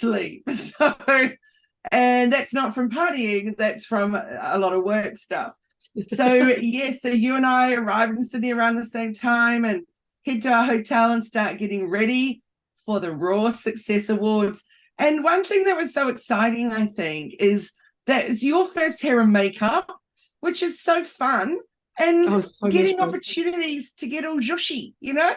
sleep. So, and that's not from partying, that's from a lot of work stuff. So, yes, so you and I arrived in Sydney around the same time and head to our hotel and start getting ready for the Raw Success Awards. And one thing that was so exciting, I think, is that it's your first hair and makeup, which is so fun, and so getting opportunities to get all zhushy, you know?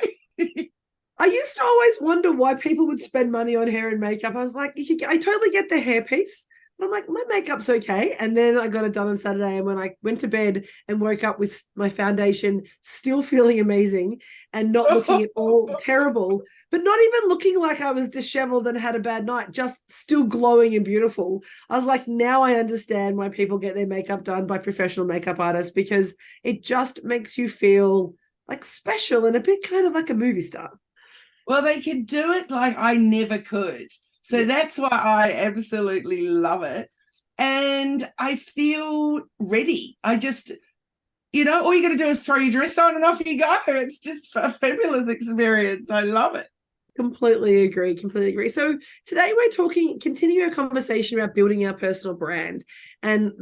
I used to always wonder why people would spend money on hair and makeup. I was like, I totally get the hair piece. But I'm like, my makeup's okay. And then I got it done on Saturday. And when I went to bed and woke up with my foundation still feeling amazing and not looking at all terrible, but not even looking like I was disheveled and had a bad night, just still glowing and beautiful. I was like, now I understand why people get their makeup done by professional makeup artists, because it just makes you feel like special and a bit kind of like a movie star. Well, they could do it like I never could. So that's why I absolutely love it. And I feel ready. I just, all you got to do is throw your dress on and off you go. It's just a fabulous experience. I love it. Completely agree. So today we're continuing a conversation about building our personal brand and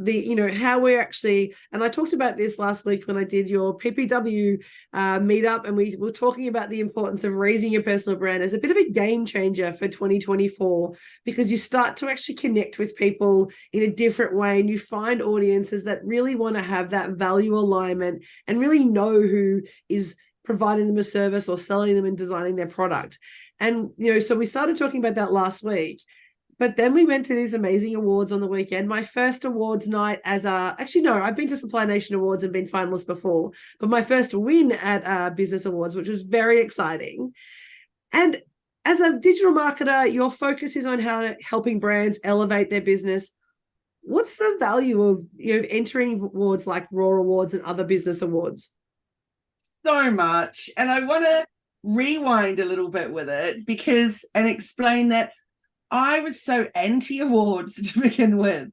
how we're actually, and I talked about this last week when I did your PPW meetup, and we were talking about the importance of raising your personal brand as a bit of a game changer for 2024, because you start to actually connect with people in a different way, and you find audiences that really want to have that value alignment and really know who is providing them a service or selling them and designing their product. And, so we started talking about that last week, but then we went to these amazing awards on the weekend. My first awards night I've been to Supply Nation Awards and been finalist before, but my first win at Business Awards, which was very exciting. And as a digital marketer, your focus is on helping brands elevate their business. What's the value of, entering awards like Raw Awards and other business awards? So much. And I want to rewind a little bit with it and explain that I was so anti-awards to begin with.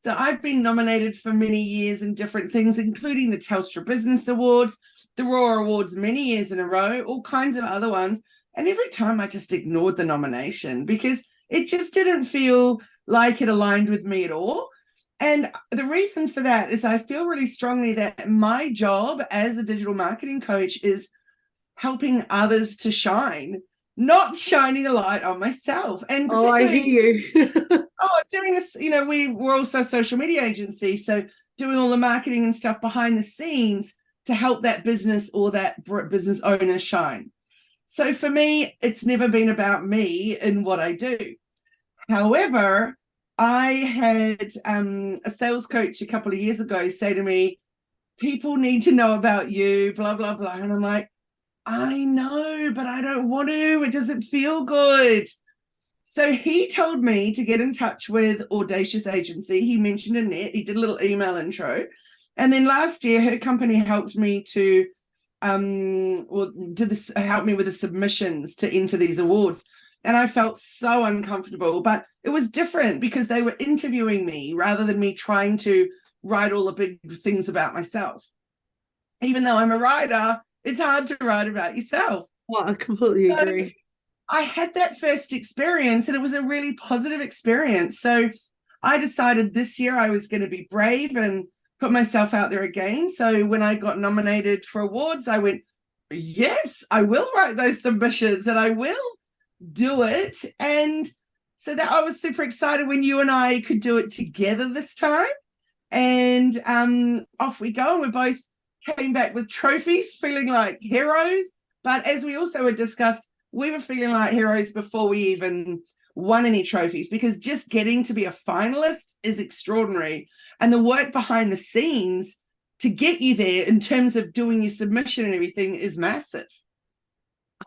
So I've been nominated for many years in different things, including the Telstra Business Awards, the Raw Awards many years in a row, all kinds of other ones. And every time I just ignored the nomination because it just didn't feel like it aligned with me at all. And the reason for that is I feel really strongly that my job as a digital marketing coach is helping others to shine, not shining a light on myself. And I hear you. Doing this, we're also a social media agency, so doing all the marketing and stuff behind the scenes to help that business or that business owner shine. So for me, it's never been about me and what I do. However, I had a sales coach a couple of years ago say to me, people need to know about you, blah, blah, blah. And I'm like, I know, but I don't want to. It doesn't feel good. So he told me to get in touch with Audacious Agency. He mentioned Annette. He did a little email intro. And then last year, her company helped me to help me with the submissions to enter these awards. And I felt so uncomfortable, but it was different because they were interviewing me rather than me trying to write all the big things about myself. Even though I'm a writer, it's hard to write about yourself. Well, I completely agree. I had that first experience and it was a really positive experience. So I decided this year I was going to be brave and put myself out there again. So when I got nominated for awards, I went, yes, I will write those submissions and I will do it. And so that I was super excited when you and I could do it together this time. And off we go. And we both came back with trophies, feeling like heroes. But as we also had discussed, we were feeling like heroes before we even won any trophies, because just getting to be a finalist is extraordinary. And the work behind the scenes to get you there in terms of doing your submission and everything is massive.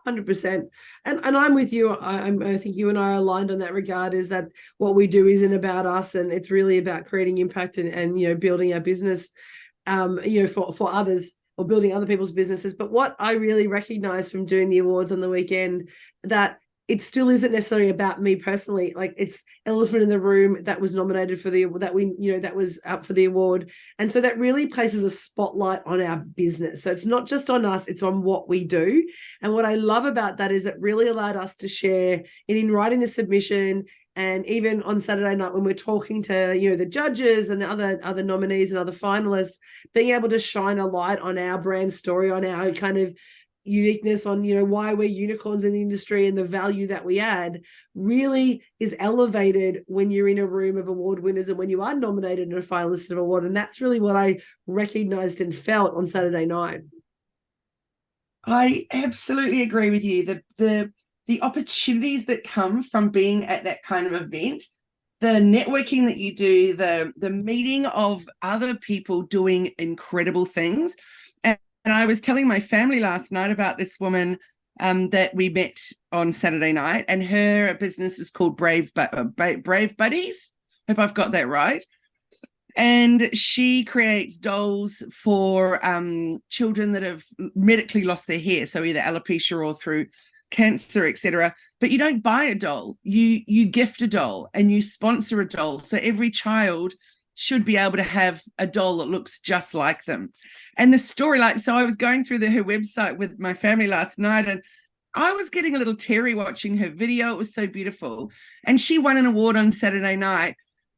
100%. And I'm with you. I think you and I are aligned on that regard, is that what we do isn't about us, and it's really about creating impact and building our business for others, or building other people's businesses. But what I really recognize from doing the awards on the weekend, that it still isn't necessarily about me personally. Like, it's elephant in the room that was nominated for the that was up for the award. And so that really places a spotlight on our business. So it's not just on us, it's on what we do. And what I love about that is it really allowed us to share, and in writing the submission, And even on Saturday night, when we're talking to, you know, the judges and the other nominees and other finalists, being able to shine a light on our brand story, on our kind of uniqueness, on, you know, why we're unicorns in the industry and the value that we add, really is elevated when you're in a room of award winners and when you are nominated and a finalist of an award. And that's really what I recognized and felt on Saturday night. I absolutely agree with you. The opportunities that come from being at that kind of event, the networking that you do, the meeting of other people doing incredible things. And I was telling my family last night about this woman that we met on Saturday night, and her business is called Brave Buddies. Hope I've got that right. And she creates dolls for children that have medically lost their hair, so either alopecia or through cancer, etc. But you don't buy a doll, you gift a doll and you sponsor a doll. So every child should be able to have a doll that looks just like them. And the story, so I was going through her website with my family last night, and I was getting a little teary watching her video. It was so beautiful. And she won an award on Saturday night.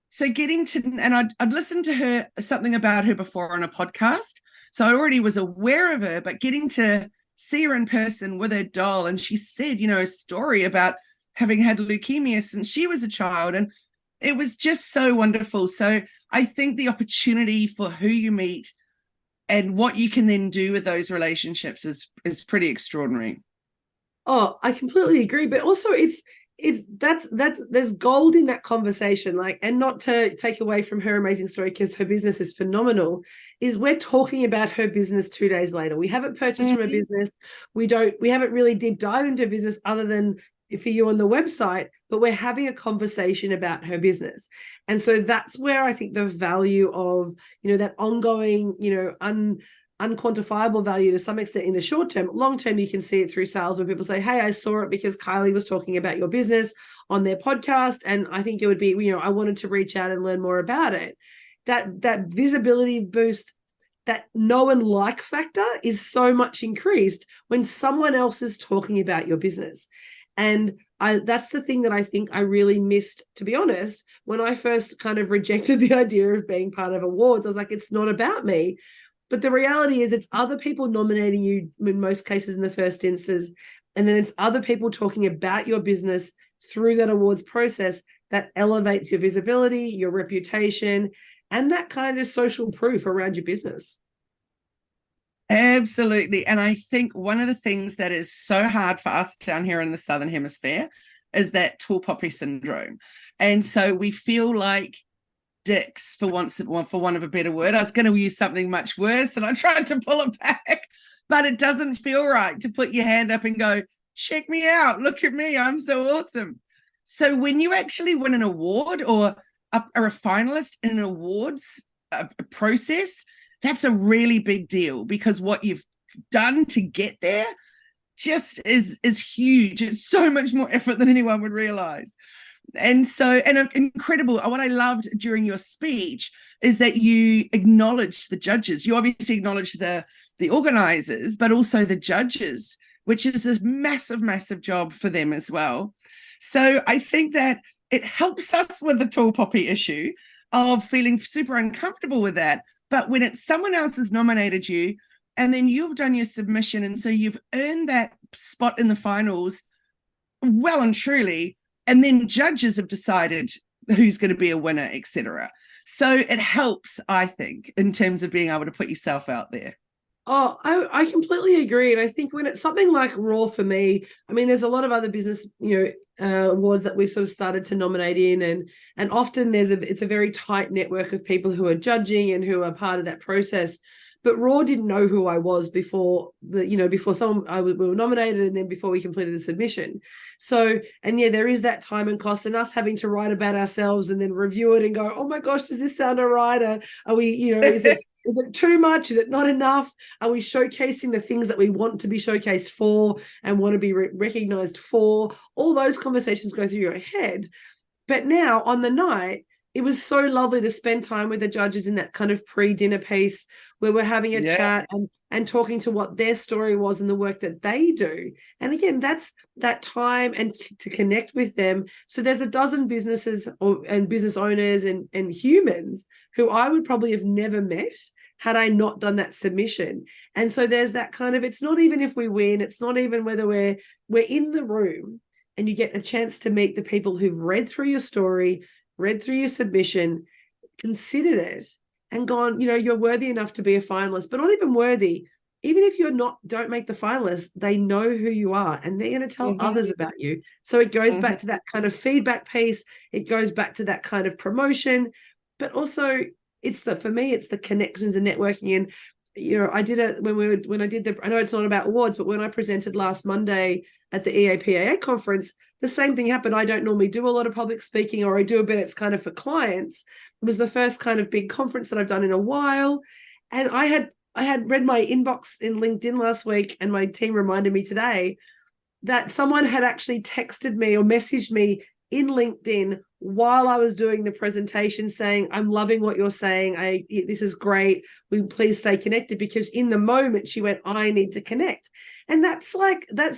So I'd listened to her, something about her before on a podcast. So I already was aware of her, but getting to see her in person with her doll. And she said, you know, a story about having had leukemia since she was a child. And it was just so wonderful. So I think the opportunity for who you meet and what you can then do with those relationships is pretty extraordinary. Oh, I completely agree. But also there's gold in that conversation, and not to take away from her amazing story, because her business is phenomenal, is we're talking about her business 2 days later. We haven't purchased from a business. We haven't really deep dived into business other than for you on the website, but we're having a conversation about her business. And so that's where I think the value of, you know, that ongoing, you know, unquantifiable value to some extent in the short term. Long term, you can see it through sales, where people say, hey, I saw it because Kylie was talking about your business on their podcast, and I think it would be, you know, I wanted to reach out and learn more about it. That visibility boost, that know and like factor is so much increased when someone else is talking about your business. And that's the thing that I think I really missed, to be honest, when I first kind of rejected the idea of being part of awards. I was like, it's not about me. But the reality is it's other people nominating you in most cases in the first instance. And then it's other people talking about your business through that awards process that elevates your visibility, your reputation, and that kind of social proof around your business. Absolutely. And I think one of the things that is so hard for us down here in the Southern Hemisphere is that tall poppy syndrome. And so we feel like dicks, for want of a better word. I was going to use something much worse and I tried to pull it back, but it doesn't feel right to put your hand up and go, check me out, look at me, I'm so awesome. So when you actually win an award or are a finalist in an awards process, that's a really big deal, because what you've done to get there just is huge. It's so much more effort than anyone would realize. And incredible. What I loved during your speech is that you acknowledged the judges. You obviously acknowledged the organizers, but also the judges, which is a massive, massive job for them as well. So I think that it helps us with the tall poppy issue of feeling super uncomfortable with that. But when it's someone else has nominated you and then you've done your submission, and so you've earned that spot in the finals well and truly, and then judges have decided who's going to be a winner, etc. So it helps, I think, in terms of being able to put yourself out there. Oh, I completely agree. And I think when it's something like Raw, for me, I mean, there's a lot of other business, awards that we've sort of started to nominate in, and often it's a very tight network of people who are judging and who are part of that process. But Raw didn't know who I was before we were nominated, and then before we completed the submission. So, and yeah, there is that time and cost, and us having to write about ourselves and then review it and go, oh my gosh, does this sound all right? Are we, is it too much? Is it not enough? Are we showcasing the things that we want to be showcased for and want to be recognized for? All those conversations go through your head. But now on the night, it was so lovely to spend time with the judges in that kind of pre-dinner piece where we're having a chat and talking to what their story was and the work that they do. And again, that's that time and to connect with them. So there's a dozen businesses and business owners and humans who I would probably have never met had I not done that submission. And so there's that kind of, it's not even if we win, it's not even whether we're in the room and you get a chance to meet the people who've read through your story, read through your submission, considered it, and gone, you're worthy enough to be a finalist, but not even worthy. Even if don't make the finalist, they know who you are and they're going to tell others about you. So it goes back to that kind of feedback piece. It goes back to that kind of promotion, but also for me, it's the connections and networking. And, I did it I know it's not about awards, but when I presented last Monday at the EAPAA conference, the same thing happened. I don't normally do a lot of public speaking, or I do a bit, it's kind of for clients. It was the first kind of big conference that I've done in a while. And I had read my inbox in LinkedIn last week, and my team reminded me today that someone had actually texted me or messaged me in LinkedIn while I was doing the presentation saying, I'm loving what you're saying. This is great. We please stay connected, because in the moment she went, I need to connect. And that's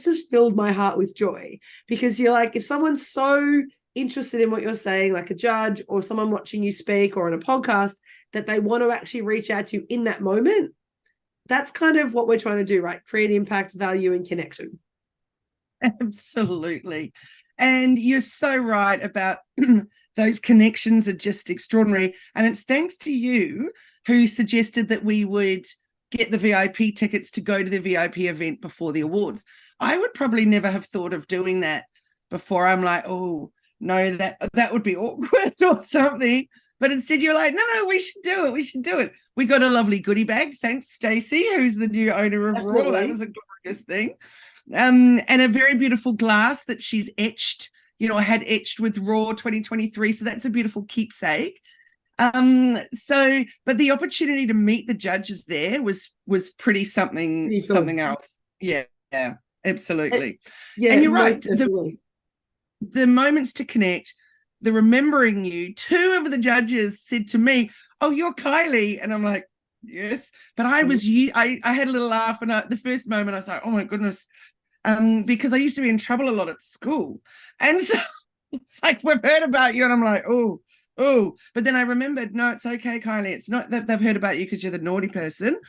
just filled my heart with joy, because you're like, if someone's so interested in what you're saying, like a judge or someone watching you speak or on a podcast, that they want to actually reach out to you in that moment, that's kind of what we're trying to do, right? Create impact, value, and connection. Absolutely. And you're so right about those connections are just extraordinary. And it's thanks to you who suggested that we would get the VIP tickets to go to the VIP event before the awards. I would probably never have thought of doing that before. I'm like, oh, no, that would be awkward or something. But instead you're like, no, we should do it. We should do it. We got a lovely goodie bag. Thanks, Stacey, who's the new owner of Raw. That was a glorious thing. And a very beautiful glass that she's etched, I had etched with Raw 2023. So that's a beautiful keepsake. But the opportunity to meet the judges there was pretty something else. Yeah, absolutely. Yeah, and you're right. The moments to connect, the remembering you. Two of the judges said to me, oh, you're Kylie. And I'm like, yes. But I was you. I had a little laugh, and the first moment I was like, oh my goodness. Because I used to be in trouble a lot at school. And so it's like, we've heard about you. And I'm like, oh. But then I remembered, no, it's okay, Kylie. It's not that they've heard about you because you're the naughty person.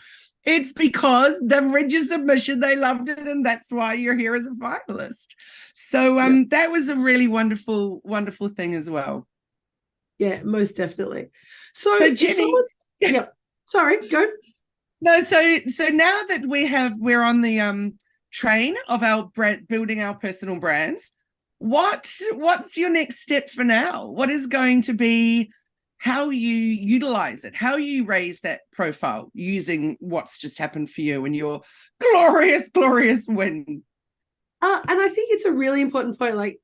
It's because they've read your submission, they loved it, and that's why you're here as a finalist. So that was a really wonderful, wonderful thing as well. Yeah, most definitely. So Jenni, sorry, go. No, so now that we're on the train of our building our personal brands, what's your next step for now? What is going to be how you utilize it, how you raise that profile using what's just happened for you and your glorious win? And I think it's a really important point. Like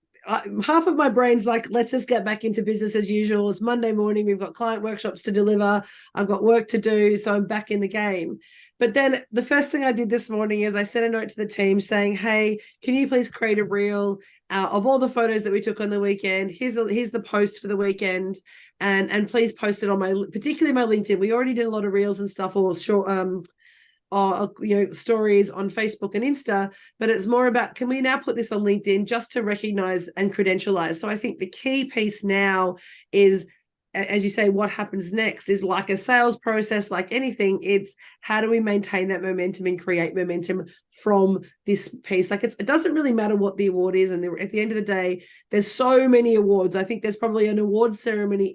half of my brain's like, let's just get back into business as usual. It's Monday morning. We've got client workshops to deliver. I've got work to do. So I'm back in the game. But then the first thing I did this morning is I sent a note to the team saying, hey, can you please create a reel of all the photos that we took on the weekend? Here's the post for the weekend, and please post it on particularly my LinkedIn. We already did a lot of reels and stuff, or short stories on Facebook and Insta, but it's more about, can we now put this on LinkedIn just to recognize and credentialize? So I think the key piece now is, as you say, what happens next is like a sales process, like anything. It's how do we maintain that momentum and create momentum from this piece? Like it doesn't really matter what the award is. And at the end of the day, there's so many awards. I think there's probably an award ceremony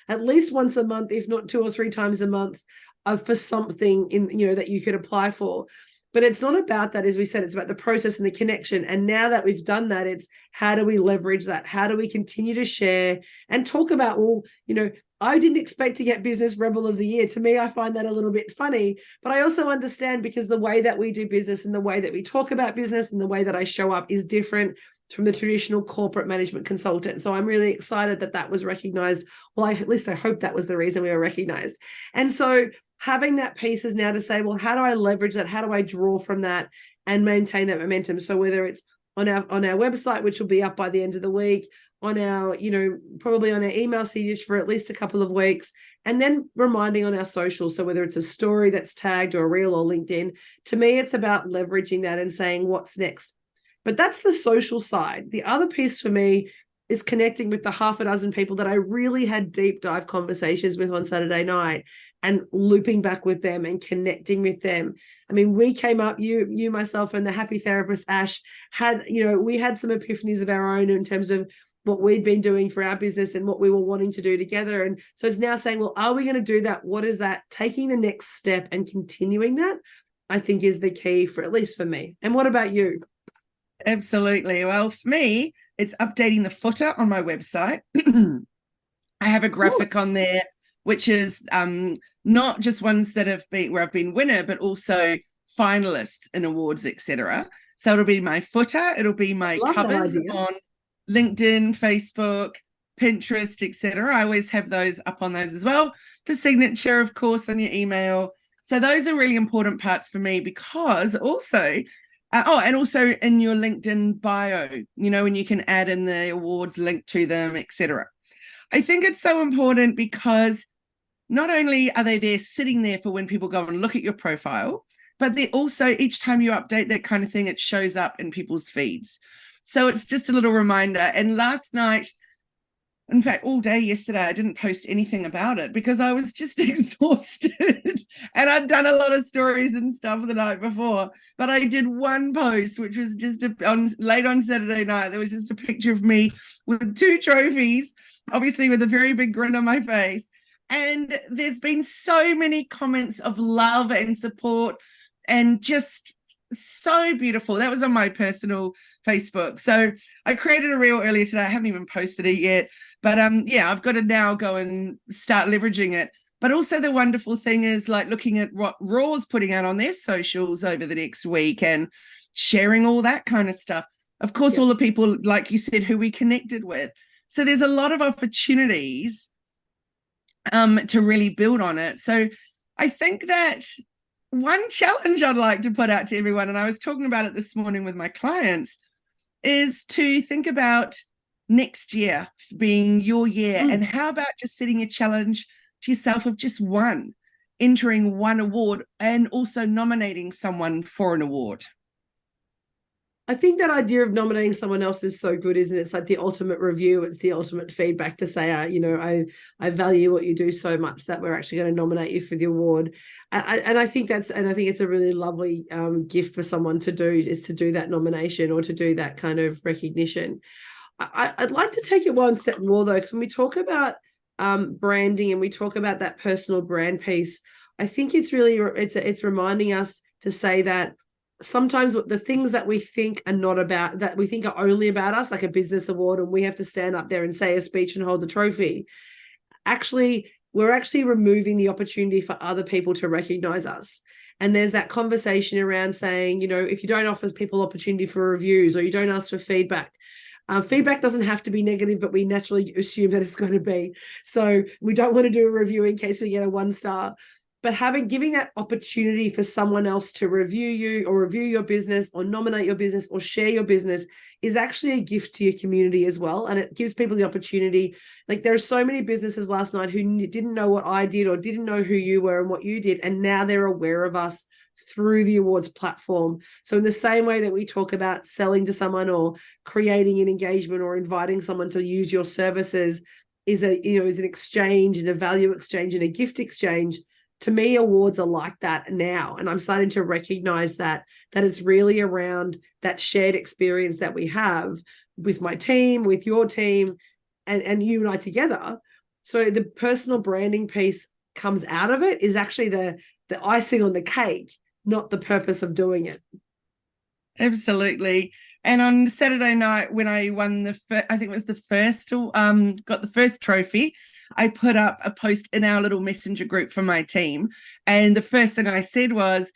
at least once a month, if not 2 or 3 times a month, for something that you could apply for. But it's not about that, as we said, it's about the process and the connection. And now that we've done that, it's how do we leverage that? How do we continue to share and talk about, I didn't expect to get Business Rebel of the Year. To me, I find that a little bit funny, but I also understand, because the way that we do business and the way that we talk about business and the way that I show up is different from the traditional corporate management consultant. So I'm really excited that was recognized. Well, at least I hope that was the reason we were recognized. And so having that piece is now to say, well, how do I leverage that? How do I draw from that and maintain that momentum? So whether it's on our website, which will be up by the end of the week, on our, probably on our email signature for at least a couple of weeks, and then reminding on our socials. So whether it's a story that's tagged or a reel or LinkedIn, to me, it's about leveraging that and saying what's next. But that's the social side. The other piece for me is connecting with the half a dozen people that I really had deep dive conversations with on Saturday night, and looping back with them and connecting with them. I mean, we came up, you, myself, and the happy therapist, Ash, had, we had some epiphanies of our own in terms of what we'd been doing for our business and what we were wanting to do together. And so it's now saying, well, are we going to do that? What is that? Taking the next step and continuing that, I think, is the key, for at least for me. And what about you? Absolutely. Well, for me, it's updating the footer on my website. I have a graphic on there, which is not just ones that have been where I've been winner, but also finalists in awards, etc. So it'll be my footer, it'll be my covers on LinkedIn, Facebook, Pinterest, etc. I always have those up on those as well. The signature, of course, on your email. So those are really important parts for me, because also, and also in your LinkedIn bio, and you can add in the awards link to them, etc. I think it's so important because not only are they there sitting there for when people go and look at your profile, but they also, each time you update that kind of thing, it shows up in people's feeds. So it's just a little reminder. And last night, in fact, all day yesterday, I didn't post anything about it because I was just exhausted. And I'd done a lot of stories and stuff the night before. But I did one post, which was just late on Saturday night. There was just a picture of me with 2 trophies, obviously with a very big grin on my face. And there's been so many comments of love and support, and just so beautiful. That was on my personal Facebook. So I created a reel earlier today. I haven't even posted it yet. But I've got to now go and start leveraging it. But also the wonderful thing is, like, looking at what Raw's putting out on their socials over the next week and sharing all that kind of stuff. Of course, all the people, like you said, who we connected with. So there's a lot of opportunities to really build on it. So I think that one challenge I'd like to put out to everyone, and I was talking about it this morning with my clients, is to think about next year being your year. And how about just setting a challenge to yourself of just entering one award, and also nominating someone for an award. I think that idea of nominating someone else is so good, isn't it? It's like the ultimate review. It's the ultimate feedback to say, I value what you do so much that we're actually going to nominate you for the award. And I think it's a really lovely gift for someone to do, is to do that nomination or to do that kind of recognition. I'd like to take it one step more, though, because when we talk about branding and we talk about that personal brand piece, I think it's really, it's reminding us to say that sometimes the things that we think are not about, that we think are only about us, like a business award, and we have to stand up there and say a speech and hold the trophy, we're actually removing the opportunity for other people to recognize us. And there's that conversation around saying, if you don't offer people opportunity for reviews, or you don't ask for feedback, feedback doesn't have to be negative, but we naturally assume that it's going to be. So we don't want to do a review in case we get a 1 star. But giving that opportunity for someone else to review you, or review your business, or nominate your business, or share your business, is actually a gift to your community as well. And it gives people the opportunity. Like, there are so many businesses last night who didn't know what I did, or didn't know who you were and what you did, and now they're aware of us through the awards platform. So in the same way that we talk about selling to someone, or creating an engagement, or inviting someone to use your services is an exchange, and a value exchange, and a gift exchange. To me, awards are like that now. And I'm starting to recognize that it's really around that shared experience that we have with my team, with your team, and you and I together. So the personal branding piece comes out of it, is actually the icing on the cake, not the purpose of doing it. Absolutely. And on Saturday night, when I won I think it was got the first trophy, I put up a post in our little messenger group for my team. And the first thing I said was,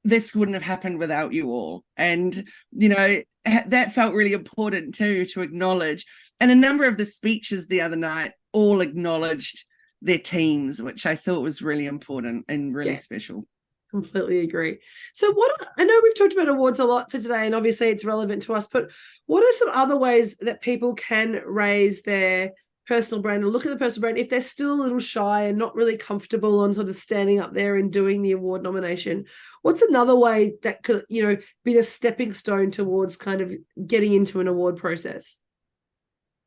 this wouldn't have happened without you all. And, that felt really important too, to acknowledge. And a number of the speeches the other night all acknowledged their teams, which I thought was really important and really special. Completely agree. So I know we've talked about awards a lot for today, and obviously it's relevant to us, but what are some other ways that people can raise their personal brand and look at the personal brand if they're still a little shy and not really comfortable on sort of standing up there and doing the award nomination? What's another way that could, be a stepping stone towards kind of getting into an award process?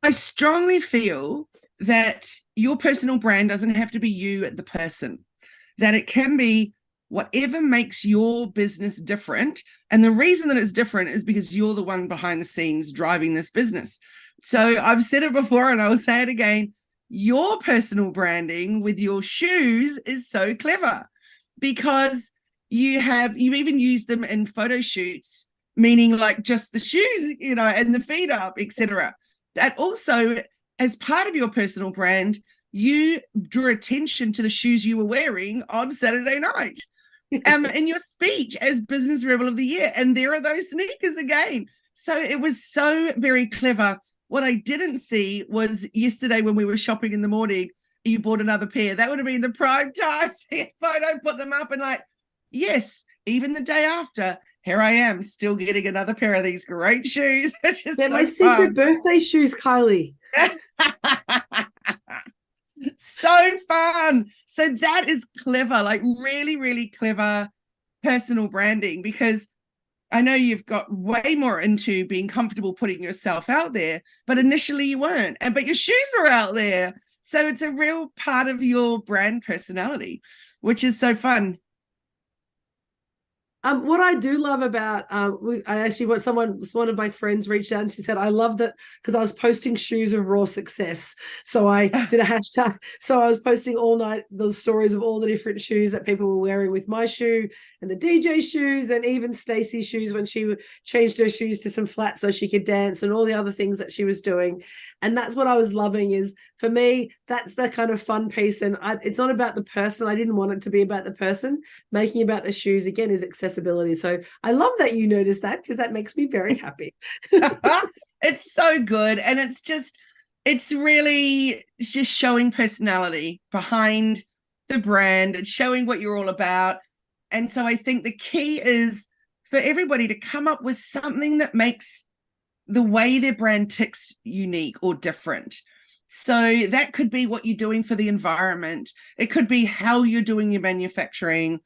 I strongly feel that your personal brand doesn't have to be you, the person, that it can be whatever makes your business different. And the reason that it's different is because you're the one behind the scenes driving this business. So I've said it before and I'll say it again. Your personal branding with your shoes is so clever because you even used them in photo shoots, meaning like just the shoes, and the feet up, etc. That also, as part of your personal brand, you drew attention to the shoes you were wearing on Saturday night. In your speech as Business Rebel of the Year. And there are those sneakers again. So it was so very clever. What I didn't see was yesterday when we were shopping in the morning, you bought another pair. That would have been the prime time to get a photo, put them up, and yes, even the day after, here I am still getting another pair of these great shoes. They're so my secret birthday shoes, Kylie. So fun. So that is clever, really, really clever personal branding, because I know you've got way more into being comfortable putting yourself out there, but initially you weren't. But your shoes were out there. So it's a real part of your brand personality, which is so fun. What I do love about, one of my friends reached out and she said, I love that because I was posting shoes of raw success. So I did a hashtag. So I was posting all night the stories of all the different shoes that people were wearing with my shoe and the DJ shoes and even Stacey's shoes when she changed her shoes to some flats so she could dance and all the other things that she was doing. And that's what I was loving is, for me, that's the kind of fun piece. And it's not about the person. I didn't want it to be about the person. Making about the shoes, again, is accessibility. So I love that you noticed that because that makes me very happy. It's so good. And it's just showing personality behind the brand and showing what you're all about. And so I think the key is for everybody to come up with something that makes the way their brand ticks unique or different. So that could be what you're doing for the environment. It could be how you're doing your manufacturing.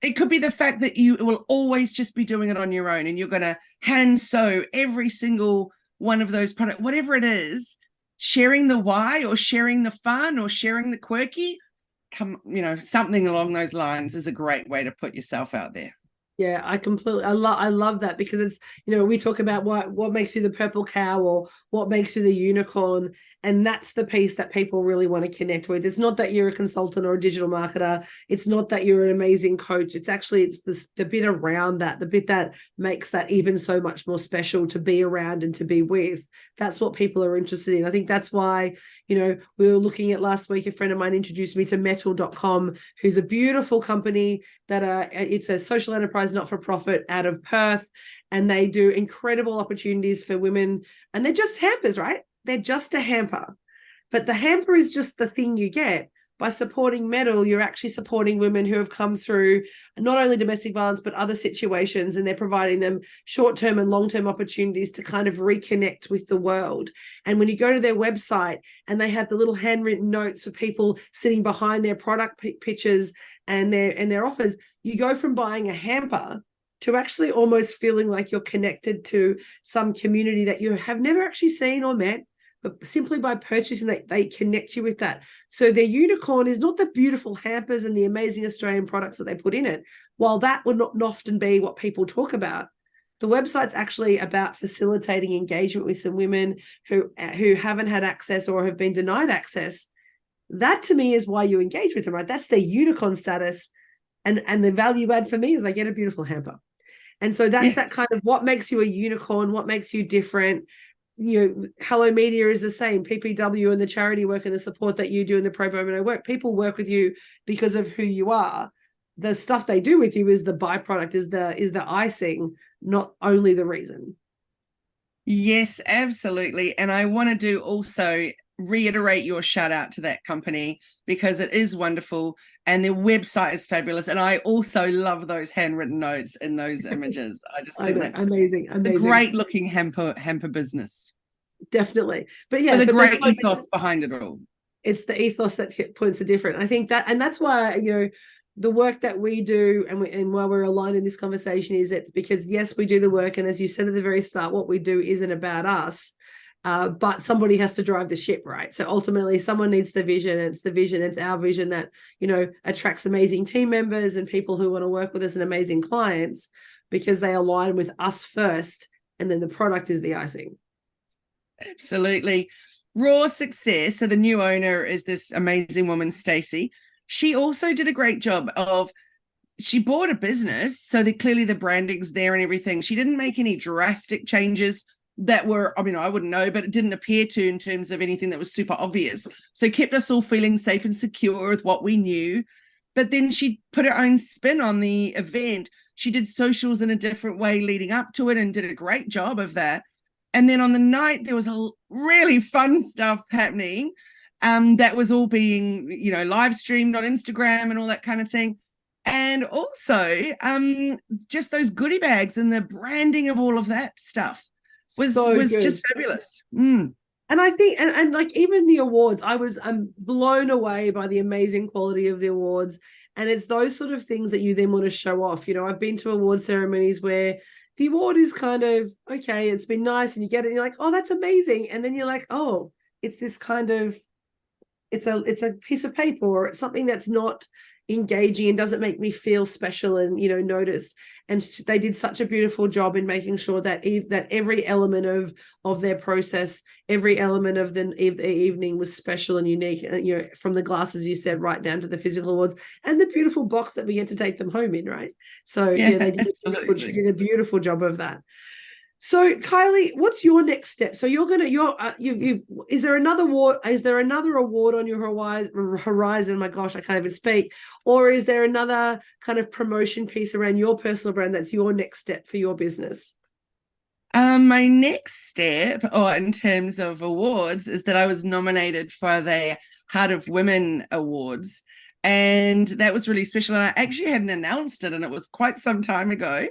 It could be the fact that you will always just be doing it on your own and you're going to hand sew every single one of those products, whatever it is, sharing the why or sharing the fun or sharing the quirky, something along those lines is a great way to put yourself out there. Yeah, I love that because it's, we talk about what makes you the purple cow or what makes you the unicorn. And that's the piece that people really want to connect with. It's not that you're a consultant or a digital marketer. It's not that you're an amazing coach. It's the bit around that, the bit that makes that even so much more special to be around and to be with. That's what people are interested in. I think that's why, we were looking at last week, a friend of mine introduced me to metal.com, who's a beautiful company that it's a social enterprise, not-for-profit out of Perth, and they do incredible opportunities for women, and they're just hampers, right? They're just a hamper, but the hamper is just the thing you get. By supporting Metal, you're actually supporting women who have come through not only domestic violence, but other situations, and they're providing them short-term and long-term opportunities to kind of reconnect with the world. And when you go to their website and they have the little handwritten notes of people sitting behind their product pictures and their offers, you go from buying a hamper to actually almost feeling like you're connected to some community that you have never actually seen or met, but simply by purchasing that, they connect you with that. So their unicorn is not the beautiful hampers and the amazing Australian products that they put in it. While that would not often be what people talk about, the website's actually about facilitating engagement with some women who haven't had access or have been denied access. That to me is why you engage with them, right? That's their unicorn status. And the value add for me is I get a beautiful hamper. And so that's that kind of what makes you a unicorn, what makes you different. Hello Media is the same. PPW and the charity work and the support that you do in the pro bono work, people work with you because of who you are. The stuff they do with you is the byproduct, is the icing, not only the reason. Yes, absolutely. And I want to do also reiterate your shout out to that company because it is wonderful and their website is fabulous. And I also love those handwritten notes in those images. I just think that's amazing. a great looking hamper business. Definitely. But yeah, with a great ethos behind it all. It's the ethos that points the different. I think that, and that's why, the work that we do and why we're aligned in this conversation is it's because, yes, we do the work. And as you said at the very start, what we do isn't about us. But somebody has to drive the ship, right? So ultimately someone needs the vision, and it's our vision that, attracts amazing team members and people who want to work with us and amazing clients because they align with us first, and then the product is the icing. Absolutely. Raw Success, so the new owner is this amazing woman, Stacey. She also did a great job she bought a business, so that clearly the branding's there and everything. She didn't make any drastic changes that were, I wouldn't know, but it didn't appear to in terms of anything that was super obvious. So kept us all feeling safe and secure with what we knew. But then she put her own spin on the event. She did socials in a different way leading up to it and did a great job of that. And then on the night, there was a really fun stuff happening that was all being, live streamed on Instagram and all that kind of thing. And also just those goodie bags and the branding of all of that stuff was just fabulous. And I think, and like even the awards, I'm blown away by the amazing quality of the awards. And it's those sort of things that you then want to show off. I've been to award ceremonies where the award is kind of, okay, it's been nice and you get it and you're like, oh, that's amazing. And then you're like, oh, it's this kind of, it's a piece of paper or it's something that's not engaging and doesn't make me feel special and noticed. And they did such a beautiful job in making sure that every element of their process, every element of the evening was special and unique, from the glasses you said right down to the physical awards and the beautiful box that we get to take them home in, right? So they did a beautiful job of that. So Kylie, what's your next step? So is there another award? Is there another award on your horizon? My gosh, I can't even speak. Or is there another kind of promotion piece around your personal brand that's your next step for your business? My next step, in terms of awards, is that I was nominated for the Heart of Women Awards. And that was really special. And I actually hadn't announced it, and it was quite some time ago.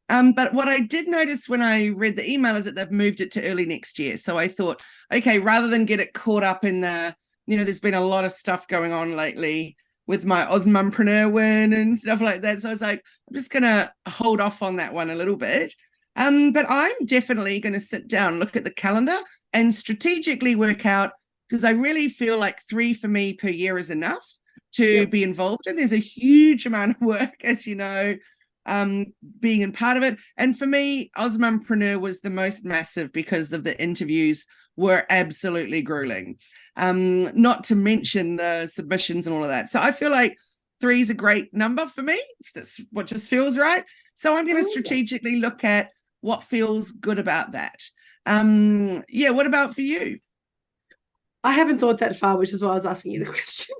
But what I did notice when I read the email is that they've moved it to early next year. So I thought, okay, rather than get it caught up in there's been a lot of stuff going on lately with my Osmompreneur win and stuff like that. So I was like, I'm just going to hold off on that one a little bit. But I'm definitely going to sit down, look at the calendar and strategically work out, because I really feel like 3 for me per year is enough to be involved in. There's a huge amount of work, as you know, being in part of it. And for me, Osmompreneur was the most massive because of the interviews were absolutely grueling. Not to mention the submissions and all of that. So I feel like 3 is a great number for me. That's what just feels right. So I'm going to strategically look at what feels good about that. What about for you? I haven't thought that far, which is why I was asking you the question.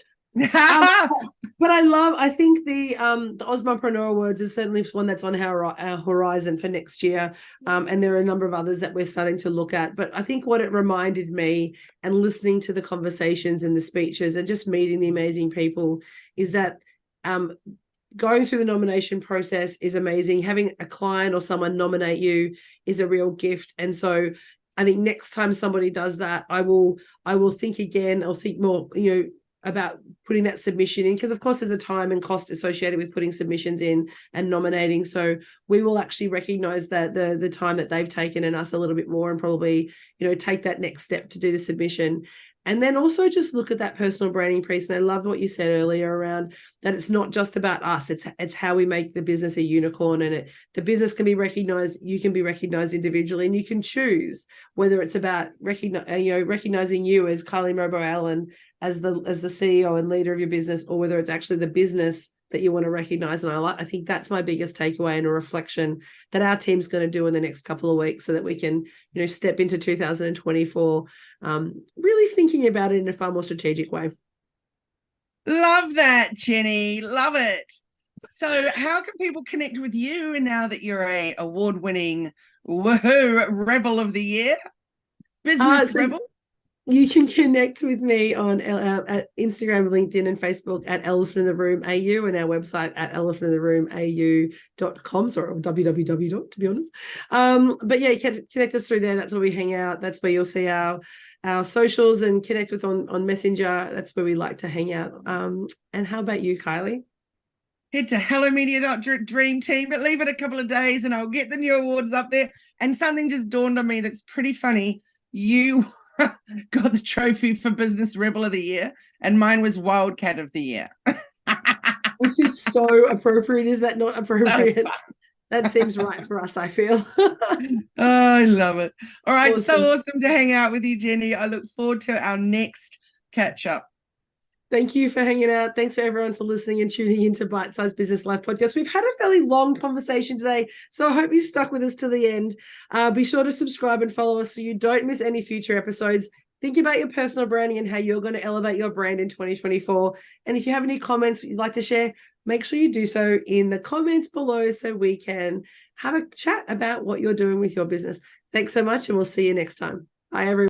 But I think the Osmompreneur Awards is certainly one that's on our horizon for next year, and there are a number of others that we're starting to look at. But I think what it reminded me, and listening to the conversations and the speeches and just meeting the amazing people, is that going through the nomination process is amazing. Having a client or someone nominate you is a real gift. And so I think next time somebody does that, I will think again. I'll think more, about putting that submission in, because of course there's a time and cost associated with putting submissions in and nominating. So we will actually recognize that the time that they've taken and us a little bit more, and probably, take that next step to do the submission. And then also just look at that personal branding piece. And I love what you said earlier around that it's not just about us. It's how we make the business a unicorn, and the business can be recognized. You can be recognized individually, and you can choose whether it's about recognizing you as Kylie Mowbray-Allen as the CEO and leader of your business, or whether it's actually the business that you want to recognize. And I think that's my biggest takeaway and a reflection that our team's going to do in the next couple of weeks, so that we can, step into 2024, really thinking about it in a far more strategic way. Love that, Jenni. Love it. So how can people connect with you now that you're a award-winning rebel of the year? Business rebel? You can connect with me on at Instagram, LinkedIn, and Facebook at Elephant in the Room AU, and our website at elephantintheroomau.com, or www. To be honest. But yeah, connect us through there. That's where we hang out. That's where you'll see our socials, and connect with on Messenger. That's where we like to hang out. And how about you, Kylie? Head to hellomedia.dream team, but leave it a couple of days and I'll get the new awards up there. And something just dawned on me that's pretty funny. You got the trophy for Business Rebel of the Year, and mine was Wildcat of the Year. Which is so appropriate. Is that not appropriate? So that seems right for us, I feel. Oh, I love it. All right, awesome. So awesome to hang out with you, Jenni. I look forward to our next catch up. Thank you for hanging out. Thanks for everyone for listening and tuning into Bite Size Business Life Podcast. We've had a fairly long conversation today, so I hope you stuck with us to the end. Be sure to subscribe and follow us so you don't miss any future episodes. Think about your personal branding and how you're going to elevate your brand in 2024. And if you have any comments you'd like to share, make sure you do so in the comments below so we can have a chat about what you're doing with your business. Thanks so much, and we'll see you next time. Bye, everyone.